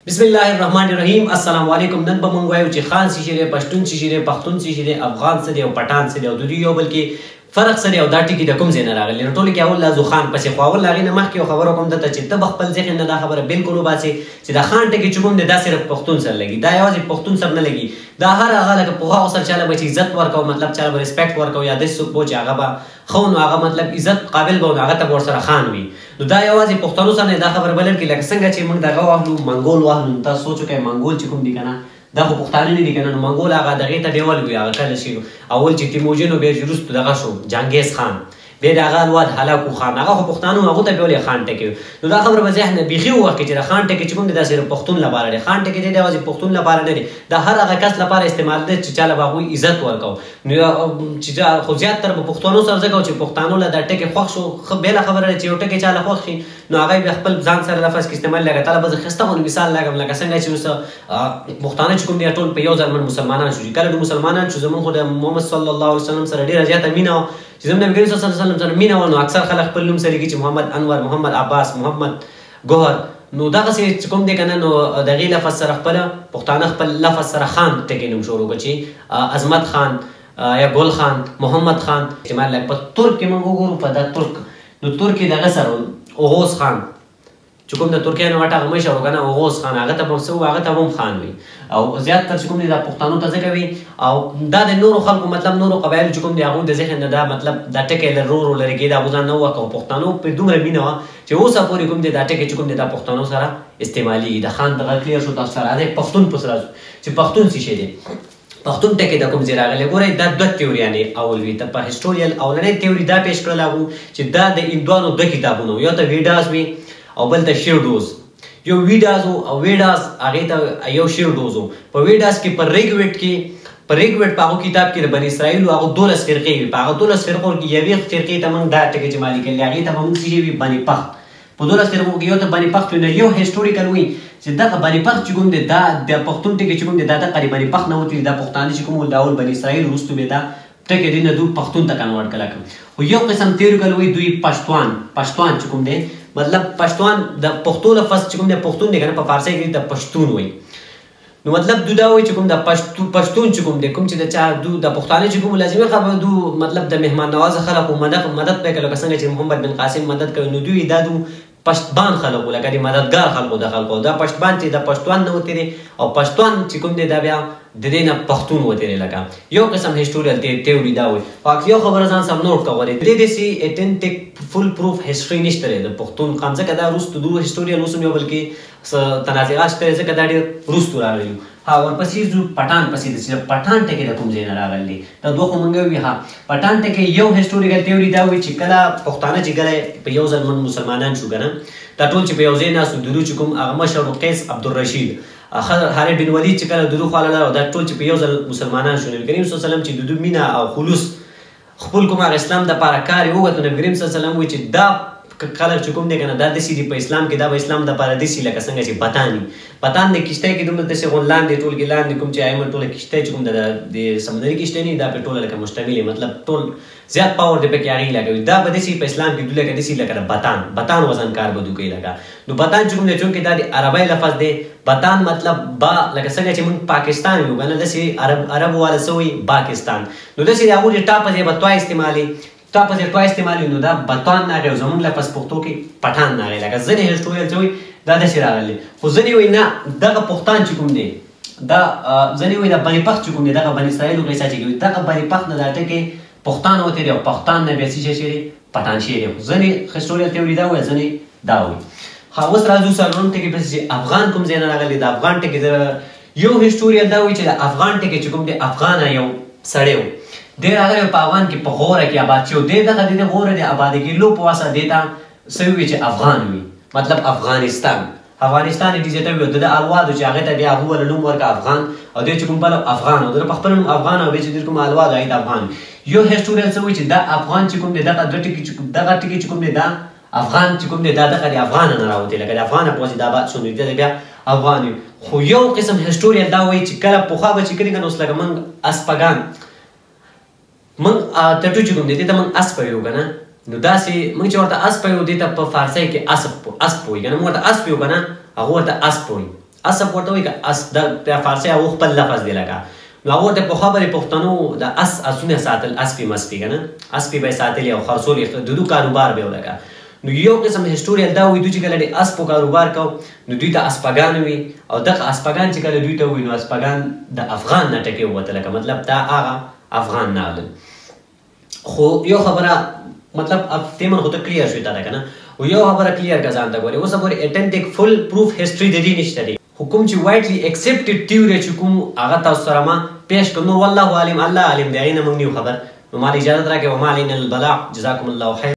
بسم الله الرحمن الرحیم. السلام علیکم. نن به مونږ وایو چې خان څه شی دی، پښتون څه شی دی، پښتون څه شی دی، افغان څه دی او پټان څه دی او د دوی یو بل کې فرق څه دی او دا ټکي د کوم ځای نه راغلي. نو ټولو کې اول لازو خان پسې خو اول هغې نه مخکې یو خبره کوم درته چې ته به خپل ذهن نه دا خبره بالکل وباسې چې دا خان ټکي چې کوم دی دا صرف پښتون سره لګي، دا یوازې پښتون سره نه لګي، دا هر هغه لکه پوهاو سره چاله به چې عزت ورکوو، مطلب چاله به ریسپیکټ ورکوو یا داسې څوک به چې هغه به ښه نو هغه مطلب عزت قابل به هغه ته به ورسره خان وي. نو دا یوازې پښتنو سره نه دا خبره بلل کړي لکه څنګه چې موږ دغه واخلو منګول واخلو. نو تاسو سوچ وکړئ منګول چې کوم دي که نه دا خو پښتانه نه دي که نه. نو منګول هغه دغې ته ډېول وي، هغه کله چې اول چې تیموجین و بیا چې وروستو دغه شو جنګیز خان، بیا د هغه الواد هلاکو خان، هغه خو پښتانه هغو ته بیا ولې خان ټکي وي. نو دا خبره به ذهن نه بیخي ووخت چې د خان ټکي چې کوم دی دا صرف پښتون لپاره دی. خان ټکي دی دا یوازې پښتون لپاره نه دی، دا هر هغه کس لپاره استعمال دی چې چاله به هغوی عزت ورکوو. نو چې خو زیاتره به پښتنو سره ځکه چې پښتانو له دا ټکي خوښ شو، ښه بېله خبره ده چې یو ټکي چاله خوښ شي نو هغه بیا خپل ځان سره لفظ کې استعمال لګه. تاله به زه ښایسته غوندې مثال لګم لکه څنګه چې اوس پښتانه چې کوم دی ټول په یو ځل من مسلمانان شو. چې کله د مسلمانان شو زموږ خو د محمد صلی الله علیه وسلم سره ډېره زیاته مینه وه، چې زموږ نبي کریم صلی الله علیه وسلم سره مینه وه، نو اکثر خلک خپل نوم سره لیکي چې محمد انور، محمد عباس، محمد ګوهر. نو دغسې چې کوم دی که نه نو د هغې لفظ سره خپله پښتانه خپل لفظ سره خان ټکي نوم شروع کړه چې عظمت خان یا ګل خان، محمد خان. چې ما لږ په ترک کې موږ وګورو په دا ترک، نو ترک یې دغه سره اوغوز خان چې کوم د ترکیې نه واټ هغه مشر و که نه اوغوز خان، هغه ته به څه و هغه ته به هم خان وي. او زیاتتر چې کوم دی دا پښتنو ته ځکه وي او دا د نورو خلکو مطلب نورو قبایلو چې کوم دی هغوی د ذهن نه دا مطلب دا ټکی ورو ورو لرې کېده، هغو ځان نه ووهه. پښتنو پرې دومره مینه وه چې اوسه پورې کوم دی دا ټکی چې کوم دی دا پښتنو سره استعمالېږي. د خان دغه کلیر شو تاسو سره راځئ پښتون پس راځو چې پښتون څه شی دی. پښتون ټکی د کوم ځای راغلی ګورئ دا دوه تیوریانې اول وي. په هسټوریل اولنۍ تیوري دا پیش کړل هغو چې دا د هندوانو دوه کتابونه وو، یو ته ویډاز وي او بل ته شیرډوز. یو ویډاز و او ویډاز هغې ته یو شیرډوز و. په ویډاز کې په ریګویډ کې په ریګویډ په هغو کتاب کې د بني اسرائیلو هغو 12 فرقې وي. په هغه 12 فرقو کې یوې فرقې ته موږ دا ټکي چې ما لیکلي هغې ته به موږ څه وي بني پخت. په 12 فرقو کې یو ته بني پخت وي. نو یو هسټوریکل وي چې دغه بني پخت چې کوم دی دا د پښتون ټکي چې کوم دی دا دغه د بني پخت نه وتلي، دا پښتانه چې کوم دا اول بني اسرائیل وروستو بیا دا ټکي دی نه دوی پښتون ته کنورټ کړه. خو یو قسم تیوریکل وي دوی پښتوان چې کوم دی مطلب پښتون د پښتو لفظ چې کوم دی پښتون دی که نه په فارسي کې د پښتون وایي. نو مطلب دوی دا وایي چې کوم د پښتون چې کوم دی کوم چې د چا د پښتانه چې کوم لازمي خبره دو مطلب د مهمان نوازه خلکو مدد پې کوي لکه څنګه چې محمد بن قاسم مدد کوي. نو دوی دا دو پشتبان خلکو لکه د مددګار خلکو د خلکو دا پشتبان چې د پښتون نه وتلی او پښتون چې کوم دی دا بیا د دې نه پښتون وتلی. لکه یو قسم هسټوریل تیوري دا وایي. خو یو خبره ځان سم نوټ کوئ د دې داسې اتنټیک فل پروف هسټري نشته دی د پښتون قام، ځکه دا وروستو دو هسټوریل اوس هم یو بل کې تنازعات شته ځکه دا ډېر وروستو راغلي. ها ورپسې ځو پټان پسې د چې پټان ټکي د کوم ځای نه راغلی دا دوه خو موږ وي. ها پټان ټکي یو هسټوریکل تیوري دا وایي چې کله پښتانه چې کله په یو ځل من مسلمانان شو که نه دا ټول چې په یو ځای ناست درو چې کوم هغه مشر قیس عبدالرشید خالد بن ولید چې کله درو خواله او دا ټول چې په یو ځل مسلمانان شو. نبي کریم صلی الله علیه وسلم چې د دوی مینه او خلوص خپل کوم هغه اسلام دپاره کار یې وکړ. نبي کریم صلی الله علیه وسلم وایي چې دا خلک چې کوم دی که نه دا داسې دي په اسلام کې دا به اسلام دپاره داسې لکه څنګه چې پتان د کښتۍ کې دومره داسې غون لاندې ټول کې لاندې کوم چې ایمن ټوله کښتۍ چې کوم د سمندري کښتۍ نه دا پرې ټوله لکه مشتمل مطلب ټول زیات پاور دی پکې هغې لګوي. دا به داسې په اسلام کې دوی لکه داسې لکه د بتان وزن کار به دوی کوي. لکه نو بتان چې کوم دی چونکې دا د عربی لفظ دی بتان مطلب با لکه څنګه چې موږ پاکستان یو که نه داسې عربو والا څه وایي پاکستان. نو داسې د هغو د ټا په ځای به توی استعمالي تا په ځای توی استعمالي. نو دا بتان راغی او زموږ لفظ پښتو کې پټان راغی. لکه ځینې هسټوریل څه وایي دا داسې راغلی، خو ځینې وایي نه دغه پښتان چې کوم دی دا ځینې وایي د بني پخت چې کوم دی دغه بني اسرائیلو قصه چې کوي دغه بني پخت نه دا ټکي پښتان وتی دی او پښتان نه بیا څه شی دی پټان شی دی. ځینې هسټوریل تیوري دا وایي ځینې دا وایي. ښه اوس راځو څلورم ټکي پسې چې افغان کوم ځای نه راغلی. د افغان ټکي یو هسټوریل دا وایي چې د افغان ټکي چې کوم دی افغانه یو سړی و دی راغلی په افغان کې په غوره کې آباد شي. دی دغه د غوره د آبادۍ کېدلو په واسطه دې ته څه وي چې افغان وي مطلب افغانستان یې دې ځای ته وي. د ده الوادو چې هغې ته بیا هغو له نوم ورکړه افغان او دی چې کوم بل افغان او د په خپل نوم افغان او بیا چې د کوم الواد هغې ته افغان. یو هسټوریل څه وایي چې دا افغان چې کوم دی دغه ټکي چې کوم دی دا افغان چې کوم دی دا دغه د افغانه نه راوتی لکه د افغانه په واسطه د آباد شو نو دی بیا افغان وي. خو یو قسم هسټوریل دا وایي چې کله پخوا به چې کړي که نه اوس لکه موږ اسپګان موږ ټټو چې کوم دی دې ته موږ اسپ ویو که نه نو داسې موږ چې ورته اسپ ویو دې ته په فارسۍ کې اسپ وایي که نه موږ ورته اسپ ویو که نه هغه ورته اسپ وایي اسب ورته وایي که اس د فارسي هغه خپل لفظ دی لکه نو هغه ورته پخوا به پښتنو د اسونه ساتل اسپې مسپې که نه اسپې به یې ساتلې او خرڅول د دوی کاروبار به یې ولکه نو یو قسم هسټوریال دا وایي دوی چې کله د اسپو کاروبار کو نو دوی ته اسپګان وي او دغه اسپګان چې کله دوی ته وي نو اسپګان د افغان نه ټکې ووته لکه مطلب دا هغه افغان نه غلل خو یو خبره مطلب تیمن خو ته کلیر شوې تا ده که نه او یو خبره کلیر که ځان ته ګورې اوسه پورې اټنټک فل پروف هسټري د دې نشته دی خو کوم چې وایډلی اکسپټډ تیوري چې کوم هغه تاسو سره ما پیش کړم نو والله عالم الله عالم دی هغې نه موږ نه یو خبر نو ما اجازت راکړې وما علینا البلاغ جزاکم الله خیر